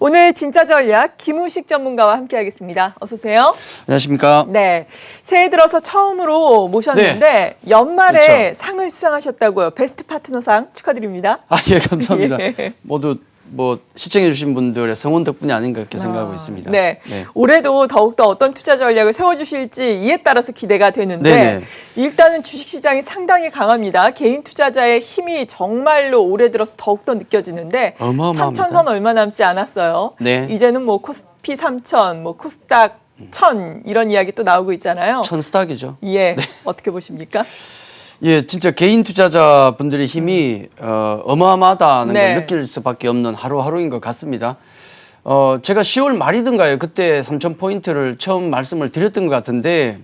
오늘 진짜 전략 김우식 전문가와 함께하겠습니다. 어서 오세요. 안녕하십니까. 네, 새해 들어서 처음으로 모셨는데 네. 연말에 그렇죠. 상을 수상하셨다고요. 베스트 파트너상 축하드립니다. 아, 예, 감사합니다. 예. 모두 시청해주신 분들의 성원 덕분이 아닌가 그렇게 생각하고 있습니다. 네. 네. 올해도 더욱더 어떤 투자 전략을 세워주실지 이에 따라서 기대가 되는데 네네. 일단은 주식시장이 상당히 강합니다. 개인 투자자의 힘이 정말로 올해 들어서 더욱더 느껴지는데 어마어마합니다. 3,000선 얼마 남지 않았어요. 네. 이제는 뭐 코스피 3,000, 뭐 코스닥 1,000 이런 이야기 또 나오고 있잖아요. 천스탁이죠. 예, 어떻게 보십니까? 예, 진짜 개인 투자자분들의 힘이 어마어마하다는 네. 걸 느낄 수밖에 없는 하루하루인 것 같습니다. 제가 10월 말이든가요. 그때 3,000포인트를 처음 말씀을 드렸던 것 같은데,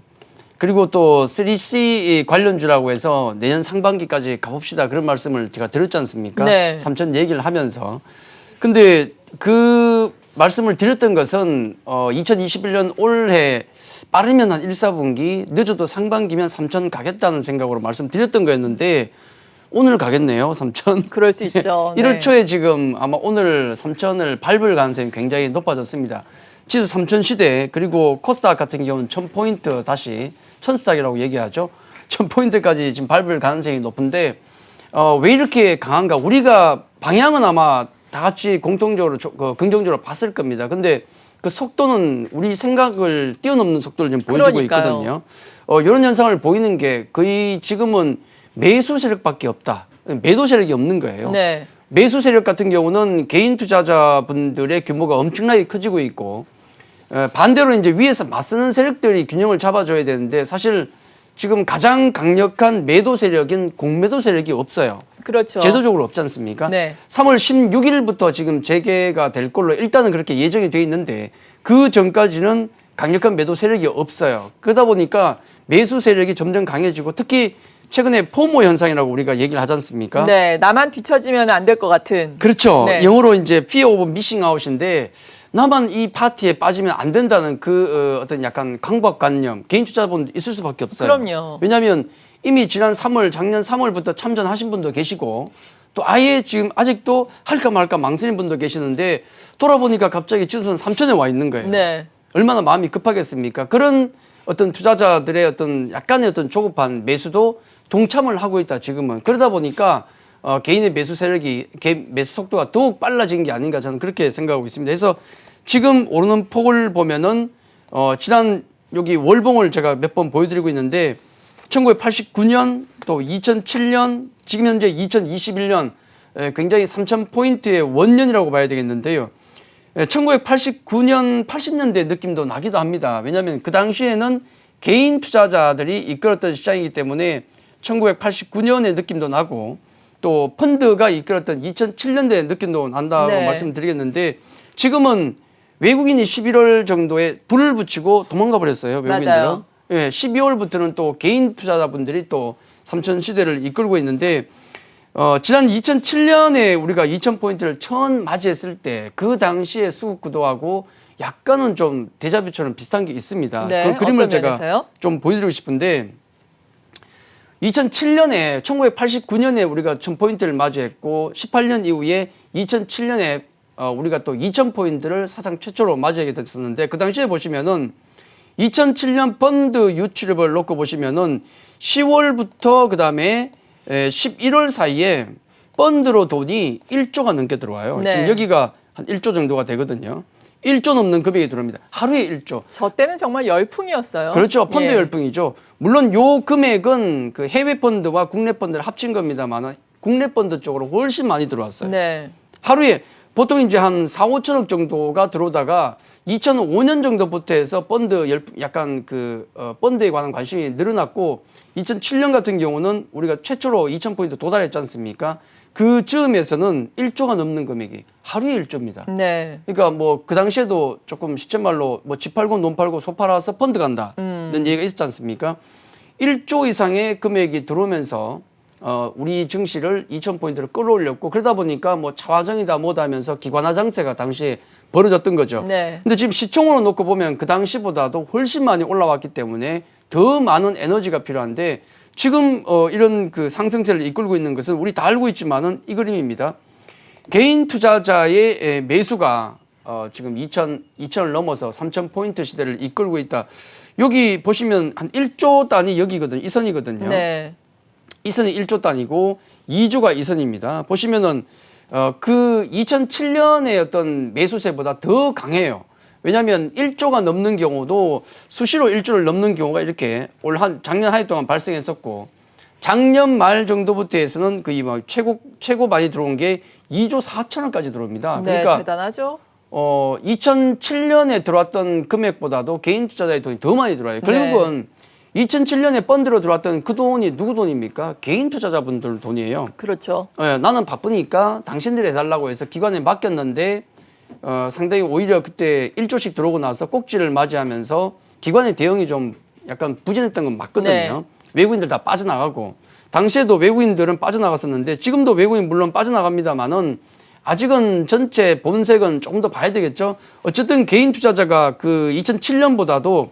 그리고 또 3C 관련주라고 해서 내년 상반기까지 가봅시다 그런 말씀을 제가 드렸지 않습니까? 네. 3,000 얘기를 하면서. 근데 그 말씀을 드렸던 것은 2021년 올해 빠르면 한 1, 4분기, 늦어도 상반기면 3,000 가겠다는 생각으로 말씀드렸던 거였는데 오늘 가겠네요, 3,000. 그럴 수 있죠. 1월 네. 초에 지금 아마 오늘 3,000을 밟을 가능성이 굉장히 높아졌습니다. 지수 3,000 시대, 그리고 코스닥 같은 경우는 1,000포인트 다시 천스닥이라고 얘기하죠. 1,000포인트까지 지금 밟을 가능성이 높은데 왜 이렇게 강한가? 우리가 방향은 아마 다 같이 공통적으로 긍정적으로 봤을 겁니다. 근데 그 속도는 우리 생각을 뛰어넘는 속도를 지금 보여주고 그러니까요. 있거든요. 이런 현상을 보이는 게 거의 지금은 매수 세력밖에 없다. 매도 세력이 없는 거예요. 네. 매수 세력 같은 경우는 개인 투자자분들의 규모가 엄청나게 커지고 있고 반대로 이제 위에서 맞서는 세력들이 균형을 잡아줘야 되는데 사실 지금 가장 강력한 매도 세력인 공매도 세력이 없어요. 그렇죠. 제도적으로 없지 않습니까? 네. 3월 16일부터 지금 재개가 될 걸로 일단은 그렇게 예정이 돼 있는데 그 전까지는 강력한 매도 세력이 없어요. 그러다 보니까 매수 세력이 점점 강해지고 특히 최근에 포모 현상이라고 우리가 얘기를 하지 않습니까? 네, 나만 뒤처지면 안 될 것 같은. 그렇죠. 네. 영어로 이제 fear of missing out인데 나만 이 파티에 빠지면 안 된다는 그 어떤 약간 강박관념 개인 투자자분 있을 수밖에 없어요. 그럼요. 왜냐하면 이미 지난 3월 작년 3월부터 참전하신 분도 계시고 또 아예 지금 아직도 할까 말까 망설인 분도 계시는데 돌아보니까 갑자기 지수는 3,000에 와 있는 거예요. 네. 얼마나 마음이 급하겠습니까? 그런 어떤 투자자들의 어떤 약간의 어떤 조급한 매수도 동참을 하고 있다 지금은. 그러다 보니까 개인의 매수 세력이 매수 속도가 더욱 빨라진 게 아닌가 저는 그렇게 생각하고 있습니다. 그래서 지금 오르는 폭을 보면은 지난 여기 월봉을 제가 몇 번 보여드리고 있는데 1989년 또 2007년 지금 현재 2021년 굉장히 3,000포인트의 원년이라고 봐야 되겠는데요. 1989년 80년대 느낌도 나기도 합니다. 왜냐하면 그 당시에는 개인 투자자들이 이끌었던 시장이기 때문에 1989년의 느낌도 나고 또 펀드가 이끌었던 2007년대 느낌도 난다고 네. 말씀드리겠는데 지금은 외국인이 11월 정도에 불을 붙이고 도망가 버렸어요. 외국인들은. 맞아요. 예, 12월부터는 또 개인 투자자분들이 또 3,000 시대를 이끌고 있는데 지난 2007년에 우리가 2,000포인트를 처음 맞이했을 때 그 당시의 수급 구도하고 약간은 좀 데자뷰처럼 비슷한 게 있습니다. 네, 그 그림을 어떤 제가 면에서요? 좀 보여드리고 싶은데 2007년에 1989년에 우리가 1,000포인트를 맞이했고 18년 이후에 2007년에 우리가 또 2,000포인트를 사상 최초로 맞이하게 됐었는데 그 당시에 보시면은 2007년 펀드 유출입을 놓고 보시면은 10월부터 그다음에 11월 사이에 펀드로 돈이 1조가 넘게 들어와요. 네. 지금 여기가 한 1조 정도가 되거든요. 1조 넘는 금액이 들어옵니다. 하루에 1조. 저 때는 정말 열풍이었어요. 그렇죠. 펀드 예. 열풍이죠. 물론 요 금액은 그 해외 펀드와 국내 펀드를 합친 겁니다만 국내 펀드 쪽으로 훨씬 많이 들어왔어요. 네. 하루에 보통 이제 한 4, 5천억 정도가 들어오다가 2005년 정도부터 해서 약간 펀드에 관한 관심이 늘어났고 2007년 같은 경우는 우리가 최초로 2,000포인트 도달했지 않습니까? 그 즈음에서는 1조가 넘는 금액이 하루에 1조입니다. 네. 그러니까 뭐 그 당시에도 조금 시쳇말로 뭐 집 팔고 논 팔고 소 팔아서 펀드 간다는 얘기가 있었지 않습니까? 1조 이상의 금액이 들어오면서 우리 증시를 2,000포인트를 끌어올렸고 그러다 보니까 뭐 차화정이다 뭐다 하면서 기관화 장세가 당시에 벌어졌던 거죠. 네. 근데 지금 시총으로 놓고 보면 그 당시보다도 훨씬 많이 올라왔기 때문에 더 많은 에너지가 필요한데 지금 이런 그 상승세를 이끌고 있는 것은 우리 다 알고 있지만은 이 그림입니다. 개인 투자자의 매수가 지금 2,000을 넘어서 3,000포인트 시대를 이끌고 있다. 여기 보시면 한 1조 단위 여기거든요. 이 선이거든요. 네. 이 선이 1조 단위고 2조가 이 선입니다. 보시면은 그 2007년의 어떤 매수세보다 더 강해요. 왜냐하면 1조가 넘는 경우도 수시로 1조를 넘는 경우가 이렇게 작년 한 해 동안 발생했었고 작년 말 정도부터 해서는 거의 뭐 최고 많이 들어온 게 2조 4천원까지 들어옵니다. 네, 그러니까 대단하죠. 2007년에 들어왔던 금액보다도 개인 투자자의 돈이 더 많이 들어와요. 결국은 네. 2007년에 펀드로 들어왔던 그 돈이 누구 돈입니까? 개인 투자자분들 돈이에요. 그렇죠. 나는 바쁘니까 당신들이 해달라고 해서 기관에 맡겼는데 상당히 오히려 그때 1조씩 들어오고 나서 꼭지를 맞이하면서 기관의 대응이 좀 약간 부진했던 건 맞거든요. 네. 외국인들 다 빠져나가고 당시에도 외국인들은 빠져나갔었는데 지금도 외국인 물론 빠져나갑니다만은 아직은 전체 본색은 조금 더 봐야 되겠죠. 어쨌든 개인 투자자가 그 2007년보다도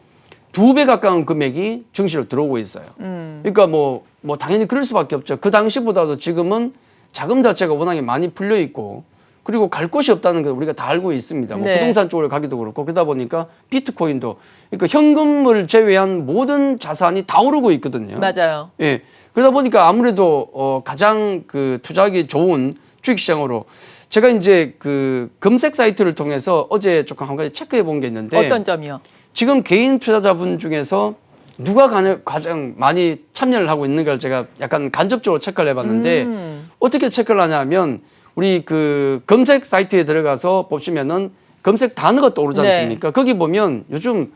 2배 가까운 금액이 증시로 들어오고 있어요. 그러니까 뭐 당연히 그럴 수밖에 없죠. 그 당시보다도 지금은 자금 자체가 워낙에 많이 풀려 있고 그리고 갈 곳이 없다는 걸 우리가 다 알고 있습니다. 뭐 네. 부동산 쪽으로 가기도 그렇고 그러다 보니까 비트코인도 그러니까 현금을 제외한 모든 자산이 다 오르고 있거든요. 맞아요. 예. 그러다 보니까 아무래도 가장 그 투자하기 좋은 주식시장으로 제가 이제 그 검색 사이트를 통해서 어제 조금 한 가지 체크해 본 게 있는데 어떤 점이요? 지금 개인 투자자분 중에서 누가 가장 많이 참여를 하고 있는가를 제가 약간 간접적으로 체크를 해봤는데 어떻게 체크를 하냐면 우리 그 검색 사이트에 들어가서 보시면은 검색 단어가 떠오르지 않습니까? 거기 보면 요즘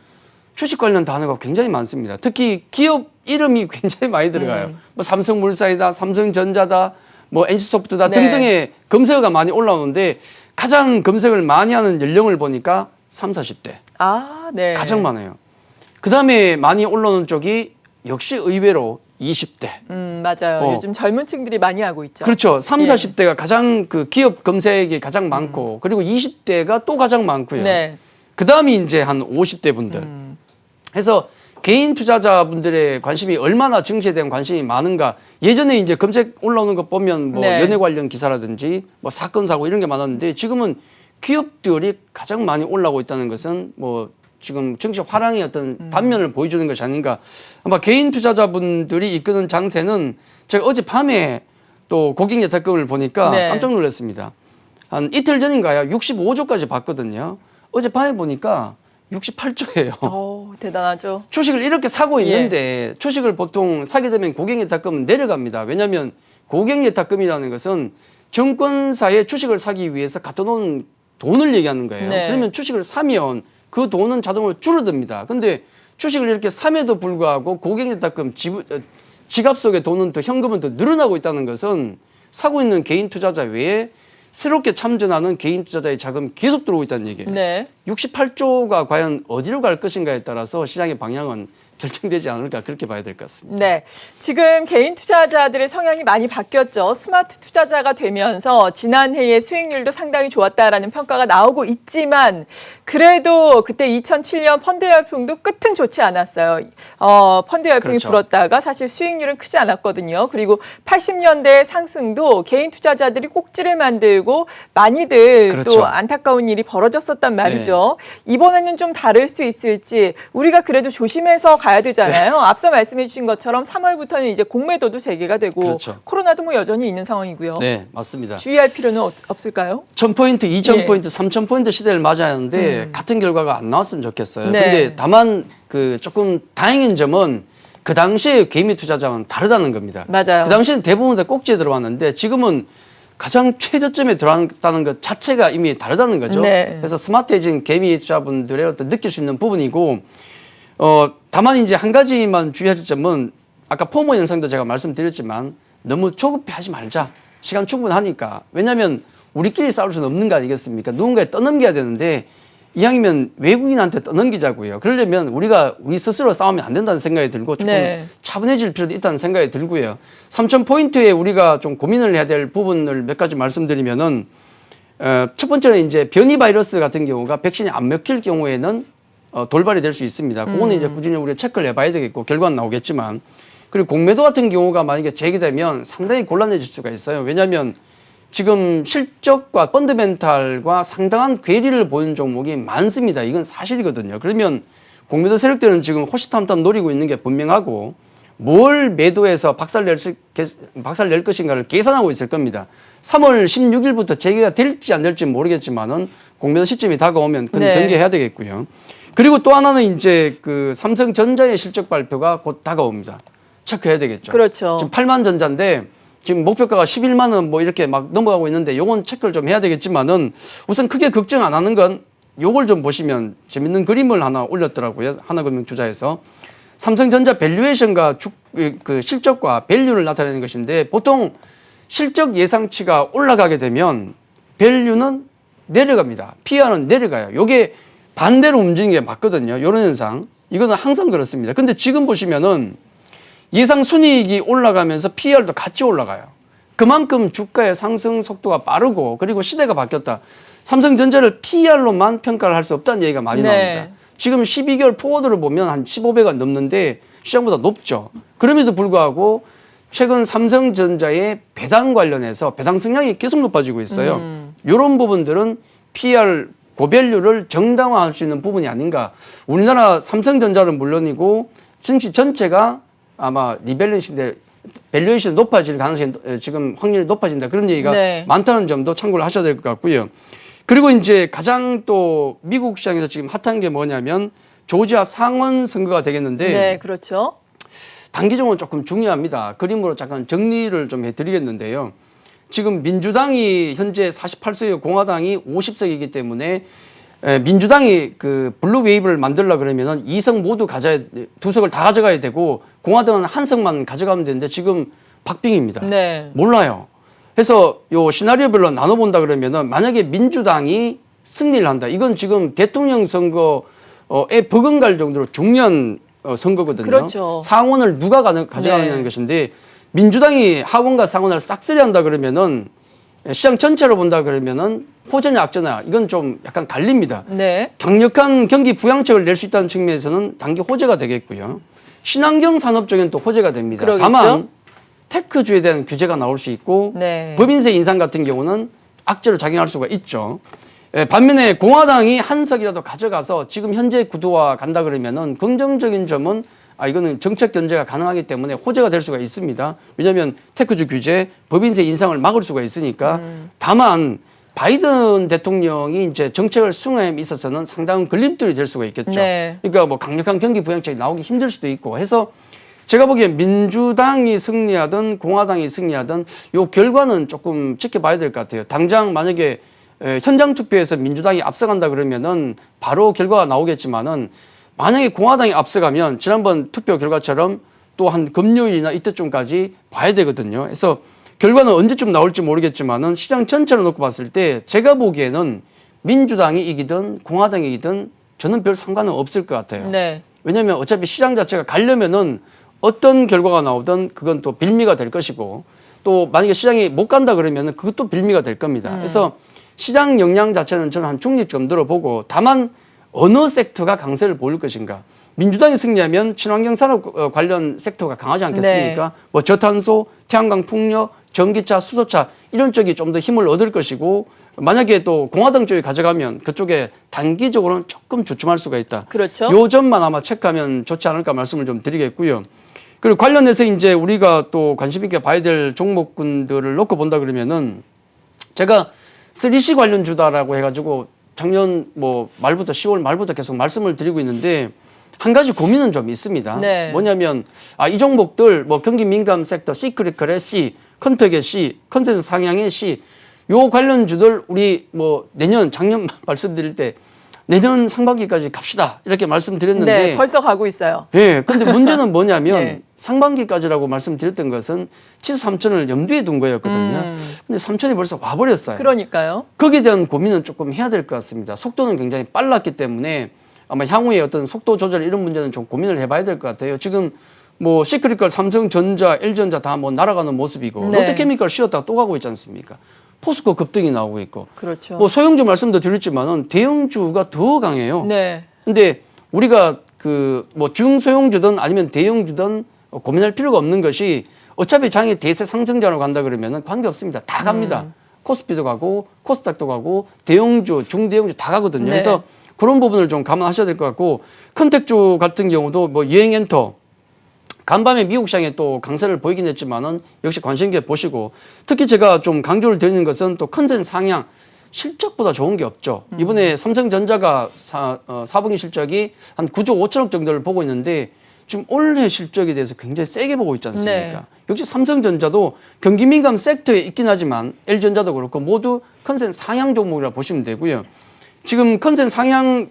주식 관련 단어가 굉장히 많습니다. 특히 기업 이름이 굉장히 많이 들어가요. 뭐 삼성물산이다, 삼성전자다, 뭐 NC소프트다 네. 등등의 검색어가 많이 올라오는데 가장 검색을 많이 하는 연령을 보니까 30, 40대. 아, 네. 가장 많아요. 그 다음에 많이 올라오는 쪽이 역시 의외로 20대. 맞아요. 요즘 젊은 층들이 많이 하고 있죠. 그렇죠. 3, 예. 40대가 가장 그 기업 검색이 가장 많고 그리고 20대가 또 가장 많고요. 네. 그 다음이 이제 한 50대 분들. 해서 개인 투자자분들의 관심이 얼마나 증시에 대한 관심이 많은가. 예전에 이제 검색 올라오는 거 보면 뭐 네. 연예 관련 기사라든지 뭐 사건 사고 이런 게 많았는데 지금은 기업들이 가장 많이 올라오고 있다는 것은 뭐 지금 증시 화랑의 어떤 단면을 보여주는 것이 아닌가. 아마 개인 투자자분들이 이끄는 장세는 제가 어젯밤에 또 고객 예탁금을 보니까 네. 깜짝 놀랐습니다. 한 이틀 전인가요? 65조까지 봤거든요. 어젯밤에 보니까 68조예요. 대단하죠. 주식을 이렇게 사고 있는데 주식을 보통 사게 되면 고객 예탁금은 내려갑니다. 왜냐하면 고객 예탁금이라는 것은 증권사에 주식을 사기 위해서 갖다 놓은 돈을 얘기하는 거예요. 네. 그러면 주식을 사면 그 돈은 자동으로 줄어듭니다. 근데 주식을 이렇게 삼에도 불구하고 고객 예탁금 지갑 속에 돈은 더 현금은 더 늘어나고 있다는 것은 사고 있는 개인 투자자 외에 새롭게 참전하는 개인 투자자의 자금이 계속 들어오고 있다는 얘기예요. 네. 68조가 과연 어디로 갈 것인가에 따라서 시장의 방향은 결정되지 않을까 그렇게 봐야 될 것 같습니다. 네. 지금 개인 투자자들의 성향이 많이 바뀌었죠. 스마트 투자자가 되면서 지난해의 수익률도 상당히 좋았다라는 평가가 나오고 있지만 그래도 그때 2007년 펀드 열풍도 끝은 좋지 않았어요. 펀드 열풍이 그렇죠. 불었다가 사실 수익률은 크지 않았거든요. 그리고 80년대 상승도 개인 투자자들이 꼭지를 만들고 많이들 그렇죠. 또 안타까운 일이 벌어졌었단 말이죠. 이번에는 좀 다를 수 있을지 우리가 그래도 조심해서 가야 되잖아요. 앞서 말씀해 주신 것처럼 3월부터는 이제 공매도도 재개가 되고 그렇죠. 코로나도 뭐 여전히 있는 상황이고요. 네, 맞습니다. 주의할 필요는 없을까요? 1000포인트, 2000포인트, 예. 3000포인트 시대를 맞아야 하는데 같은 결과가 안 나왔으면 좋겠어요. 네. 근데 다만 그 조금 다행인 점은 그 당시에 개미 투자자는 다르다는 겁니다. 맞아요. 그 당시에는 대부분 다 꼭지에 들어왔는데 지금은 가장 최저점에 들어왔다는 것 자체가 이미 다르다는 거죠. 네. 그래서 스마트해진 개미 투자분들의 어떤 느낄 수 있는 부분이고 다만 이제 한 가지만 주의할 점은 아까 포모 현상도 제가 말씀드렸지만 너무 조급해 하지 말자. 시간 충분하니까. 왜냐하면 우리끼리 싸울 수는 없는 거 아니겠습니까? 누군가에 떠넘겨야 되는데 이왕이면 외국인한테 떠넘기자고요. 그러려면 우리 스스로 싸우면 안 된다는 생각이 들고 조금 네. 차분해질 필요도 있다는 생각이 들고요. 3000포인트에 우리가 좀 고민을 해야 될 부분을 몇 가지 말씀드리면은 첫 번째는 이제 변이 바이러스 같은 경우가 백신이 안 먹힐 경우에는 돌발이 될 수 있습니다. 그거는 이제 꾸준히 우리가 체크를 해봐야 되겠고 결과는 나오겠지만 그리고 공매도 같은 경우가 만약에 제기되면 상당히 곤란해질 수가 있어요. 왜냐하면 지금 실적과 펀드멘탈과 상당한 괴리를 보이는 종목이 많습니다. 이건 사실이거든요. 그러면 공매도 세력들은 지금 호시탐탐 노리고 있는 게 분명하고 뭘 매도해서 박살낼 것인가를 계산하고 있을 겁니다. 3월 16일부터 재개가 될지 안 될지 모르겠지만은 공매도 시점이 다가오면 그건 네. 경계해야 되겠고요. 그리고 또 하나는 이제 그 삼성전자의 실적 발표가 곧 다가옵니다. 체크해야 되겠죠. 그렇죠. 지금 8만 전자인데 지금 목표가가 11만 원 뭐 이렇게 막 넘어가고 있는데 요건 체크를 좀 해야 되겠지만은 우선 크게 걱정 안 하는 건 요걸 좀 보시면 재밌는 그림을 하나 올렸더라고요. 하나금융투자에서 삼성전자 밸류에이션과 그 실적과 밸류를 나타내는 것인데 보통 실적 예상치가 올라가게 되면 밸류는 내려갑니다. PR은 내려가요. 요게 반대로 움직이는 게 맞거든요. 이런 현상. 이거는 항상 그렇습니다. 근데 지금 보시면은 예상 순이익이 올라가면서 PR도 같이 올라가요. 그만큼 주가의 상승 속도가 빠르고 그리고 시대가 바뀌었다. 삼성전자를 PR로만 평가를 할 수 없다는 얘기가 많이 네. 나옵니다. 지금 12개월 포워드를 보면 한 15배가 넘는데 시장보다 높죠. 그럼에도 불구하고 최근 삼성전자의 배당 관련해서 배당 성향이 계속 높아지고 있어요. 이런 부분들은 PR 고밸류를 정당화할 수 있는 부분이 아닌가. 우리나라 삼성전자는 물론이고 증시 전체가 아마 리밸런스인데 밸류에이션이 높아질 가능성이 지금 확률이 높아진다. 그런 얘기가 네. 많다는 점도 참고를 하셔야 될 것 같고요. 그리고 이제 가장 또 미국 시장에서 지금 핫한 게 뭐냐면 조지아 상원 선거가 되겠는데 네, 그렇죠. 단기적으로 조금 중요합니다. 그림으로 잠깐 정리를 좀 해드리겠는데요. 지금 민주당이 현재 48석이고 공화당이 50석이기 때문에 민주당이 그 블루 웨이브를 만들려 그러면은 2석 모두 가져야 2석을 다 가져가야 되고 공화당은 1석만 가져가면 되는데 지금 박빙입니다. 네. 몰라요. 그래서 요 시나리오별로 나눠본다 그러면은 만약에 민주당이 승리를 한다. 이건 지금 대통령 선거에 버금갈 정도로 중요한 선거거든요. 그렇죠. 상원을 누가 가져가느냐는 네. 것인데 민주당이 하원과 상원을 싹쓸이 한다 그러면은 시장 전체로 본다 그러면은 호재냐 악재냐 이건 좀 약간 갈립니다. 네. 강력한 경기 부양책을 낼 수 있다는 측면에서는 단기 호재가 되겠고요. 친환경 산업 쪽엔 또 호재가 됩니다. 그러겠죠? 다만 테크주에 대한 규제가 나올 수 있고 네. 법인세 인상 같은 경우는 악재로 작용할 수가 있죠. 반면에 공화당이 한 석이라도 가져가서 지금 현재 구도와 간다 그러면은 긍정적인 점은 이거는 정책 견제가 가능하기 때문에 호재가 될 수가 있습니다. 왜냐하면 테크주 규제, 법인세 인상을 막을 수가 있으니까. 다만 바이든 대통령이 이제 정책을 수행함에 있어서는 상당한 걸림돌이 될 수가 있겠죠. 네. 그러니까 뭐 강력한 경기 부양책이 나오기 힘들 수도 있고 해서 제가 보기엔 민주당이 승리하든 공화당이 승리하든 요 결과는 조금 지켜봐야 될 것 같아요. 당장 만약에 현장 투표에서 민주당이 앞서간다 그러면은 바로 결과가 나오겠지만은 만약에 공화당이 앞서가면 지난번 투표 결과처럼 또 한 금요일이나 이때쯤까지 봐야 되거든요. 그래서 결과는 언제쯤 나올지 모르겠지만은 시장 전체로 놓고 봤을 때 제가 보기에는 민주당이 이기든 공화당이 이기든 저는 별 상관은 없을 것 같아요. 네. 왜냐하면 어차피 시장 자체가 가려면은 어떤 결과가 나오든 그건 또 빌미가 될 것이고 또 만약에 시장이 못 간다 그러면은 그것도 빌미가 될 겁니다. 그래서 시장 역량 자체는 저는 한 중립 정도로 보고 다만 어느 섹터가 강세를 보일 것인가. 민주당이 승리하면 친환경 산업 관련 섹터가 강하지 않겠습니까? 네. 뭐 저탄소, 태양광 풍력, 전기차, 수소차 이런 쪽이 좀 더 힘을 얻을 것이고 만약에 또 공화당 쪽이 가져가면 그쪽에 단기적으로는 조금 주춤할 수가 있다. 그렇죠. 요 점만 아마 체크하면 좋지 않을까 말씀을 좀 드리겠고요. 그리고 관련해서 이제 우리가 또 관심 있게 봐야 될 종목군들을 놓고 본다 그러면은 제가 3C 관련주다라고 해가지고 작년 뭐 말부터 10월 말부터 계속 말씀을 드리고 있는데 한 가지 고민은 좀 있습니다. 네. 뭐냐면 이 종목들 뭐 경기 민감 섹터 시크릿컬의 C, 컨텍의 C, 컨센서스 상향의 C 요 관련주들 우리 뭐 내년 작년 말씀드릴 때 내년 상반기까지 갑시다 이렇게 말씀드렸는데 네, 벌써 가고 있어요. 예, 근데 문제는 뭐냐면 네. 상반기까지라고 말씀드렸던 것은 지수 3천을 염두에 둔 거였거든요. 근데 3천이 벌써 와버렸어요. 그러니까요. 거기에 대한 고민은 조금 해야 될 것 같습니다. 속도는 굉장히 빨랐기 때문에 아마 향후에 어떤 속도 조절 이런 문제는 좀 고민을 해봐야 될 것 같아요. 지금 뭐 시크릿컬, 삼성전자, LG전자 다 뭐 날아가는 모습이고 네. 롯데케미컬 쉬었다가 또 가고 있지 않습니까? 포스코 급등이 나오고 있고 그렇죠. 뭐 소형주 말씀도 드렸지만은 대형주가 더 강해요. 네. 근데 우리가 그 뭐 중소형주든 아니면 대형주든 고민할 필요가 없는 것이 어차피 장이 대세 상승장으로 간다 그러면은 관계 없습니다. 다 갑니다. 코스피도 가고 코스닥도 가고 대형주, 중대형주 다 가거든요. 네. 그래서 그런 부분을 좀 감안하셔야 될 것 같고 컨택주 같은 경우도 뭐 여행엔터 간밤에 미국 시장에 또 강세를 보이긴 했지만은 역시 관심 있게 보시고 특히 제가 좀 강조를 드리는 것은 또 컨센 상향 실적보다 좋은 게 없죠. 이번에 삼성전자가 4분기 실적이 한 9조 5천억 정도를 보고 있는데 지금 올해 실적에 대해서 굉장히 세게 보고 있지 않습니까? 네. 역시 삼성전자도 경기 민감 섹터에 있긴 하지만 LG전자도 그렇고 모두 컨센 상향 종목이라 보시면 되고요. 지금 컨센 상향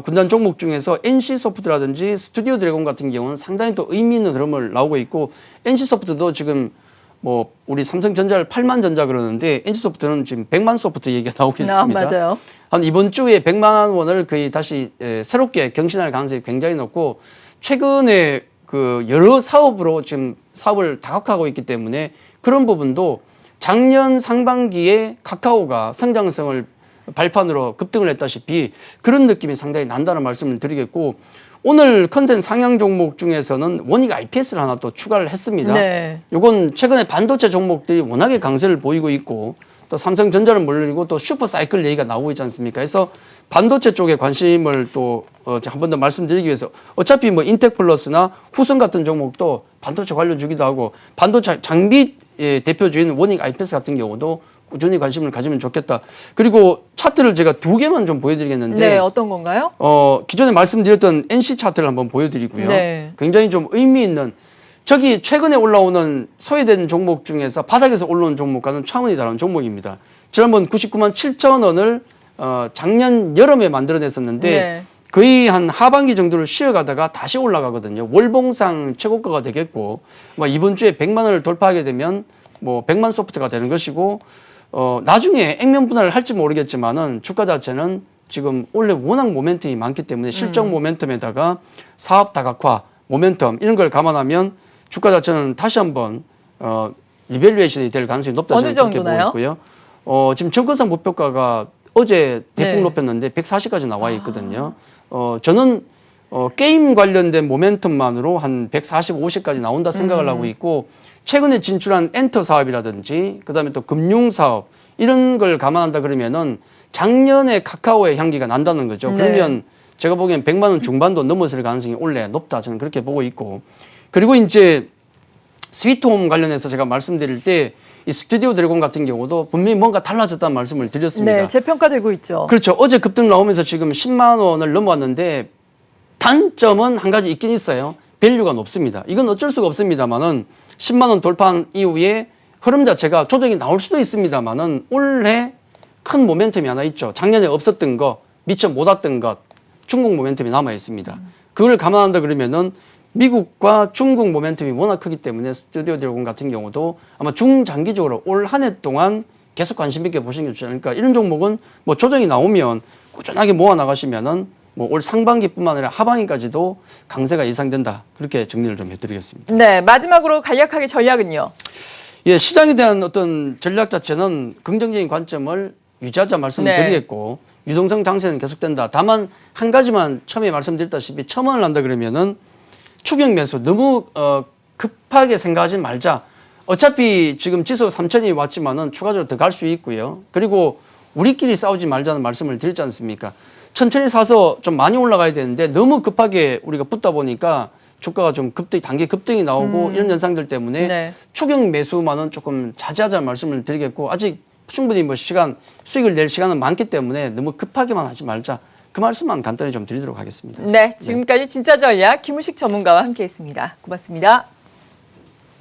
군단 종목 중에서 NC소프트라든지 스튜디오 드래곤 같은 경우는 상당히 또 의미 있는 흐름을 나오고 있고 NC소프트도 지금 뭐 우리 삼성전자를 8만 전자 그러는데 NC소프트는 지금 100만 소프트 얘기가 나오고 있습니다. 맞아요. 한 이번 주에 100만 원을 거의 다시 새롭게 경신할 가능성이 굉장히 높고 최근에 그 여러 사업으로 지금 사업을 다각화하고 있기 때문에 그런 부분도 작년 상반기에 카카오가 성장성을 발판으로 급등을 했다시피 그런 느낌이 상당히 난다는 말씀을 드리겠고 오늘 컨센 상향 종목 중에서는 원익 IPS를 하나 또 추가를 했습니다. 네. 이건 최근에 반도체 종목들이 워낙에 강세를 보이고 있고 또 삼성전자는 물론이고 또 슈퍼사이클 얘기가 나오고 있지 않습니까? 그래서 반도체 쪽에 관심을 또 한 번 더 말씀드리기 위해서 어차피 뭐 인텍플러스나 후성 같은 종목도 반도체 관련 주기도 하고 반도체 장비 대표주인 원익 IPS 같은 경우도 꾸준히 관심을 가지면 좋겠다. 그리고 차트를 제가 2개만 좀 보여드리겠는데 네, 어떤 건가요? 기존에 말씀드렸던 NC 차트를 한번 보여드리고요. 네. 굉장히 좀 의미 있는 저기 최근에 올라오는 소외된 종목 중에서 바닥에서 올라온 종목과는 차원이 다른 종목입니다. 지난번 99만 7천 원을 작년 여름에 만들어냈었는데 네. 거의 한 하반기 정도를 쉬어가다가 다시 올라가거든요. 월봉상 최고가가 되겠고 뭐 이번 주에 100만 원을 돌파하게 되면 뭐 100만 소프트가 되는 것이고 나중에 액면 분할을 할지 모르겠지만은 주가 자체는 지금 원래 워낙 모멘텀이 많기 때문에 실적 모멘텀에다가 사업 다각화 모멘텀 이런 걸 감안하면 주가 자체는 다시 한번 리밸류에이션이 될 가능성이 높다 저는 그렇게 보고 있고요. 지금 정권상 목표가가 어제 대폭 네. 높였는데 140까지 나와 있거든요. 저는 게임 관련된 모멘텀만으로 한 140, 50까지 나온다 생각을 하고 있고 최근에 진출한 엔터 사업이라든지 그다음에 또 금융 사업 이런 걸 감안한다 그러면은 작년에 카카오의 향기가 난다는 거죠. 네. 그러면 제가 보기엔 100만 원 중반도 넘어설 가능성이 원래 높다 저는 그렇게 보고 있고 그리고 이제 스위트홈 관련해서 제가 말씀드릴 때 이 스튜디오 드래곤 같은 경우도 분명히 뭔가 달라졌다는 말씀을 드렸습니다. 네, 재평가되고 있죠. 그렇죠. 어제 급등 나오면서 지금 10만 원을 넘어왔는데 단점은 한 가지 있긴 있어요. 밸류가 높습니다. 이건 어쩔 수가 없습니다만은 10만 원 돌파한 이후에 흐름 자체가 조정이 나올 수도 있습니다만은 올해 큰 모멘텀이 하나 있죠. 작년에 없었던 거, 미처 못 왔던 것, 중국 모멘텀이 남아 있습니다. 그걸 감안한다 그러면은 미국과 중국 모멘텀이 워낙 크기 때문에 스튜디오 드래곤 같은 경우도 아마 중장기적으로 올 한 해 동안 계속 관심 있게 보시는 게 좋지 않을까. 이런 종목은 뭐 조정이 나오면 꾸준하게 모아 나가시면은 뭐 올 상반기뿐만 아니라 하반기까지도 강세가 예상된다. 그렇게 정리를 좀 해드리겠습니다. 네, 마지막으로 간략하게 전략은요. 예, 시장에 대한 어떤 전략 자체는 긍정적인 관점을 유지하자 말씀을 네. 드리겠고 유동성 장세는 계속된다. 다만 한 가지만 처음에 말씀드렸다시피 첨언을 한다 그러면은 추격 매수 너무 급하게 생각하지 말자. 어차피 지금 지수 3천이 왔지만은 추가적으로 더 갈 수 있고요. 그리고 우리끼리 싸우지 말자는 말씀을 드렸지 않습니까? 천천히 사서 좀 많이 올라가야 되는데 너무 급하게 우리가 붙다 보니까 주가가 좀 단기 급등이 나오고 이런 현상들 때문에 네. 추격 매수만은 조금 자제하자는 말씀을 드리겠고 아직 충분히 뭐 수익을 낼 시간은 많기 때문에 너무 급하게만 하지 말자. 그 말씀만 간단히 좀 드리도록 하겠습니다. 네, 지금까지 진짜 전략 김우식 전문가와 함께했습니다. 고맙습니다.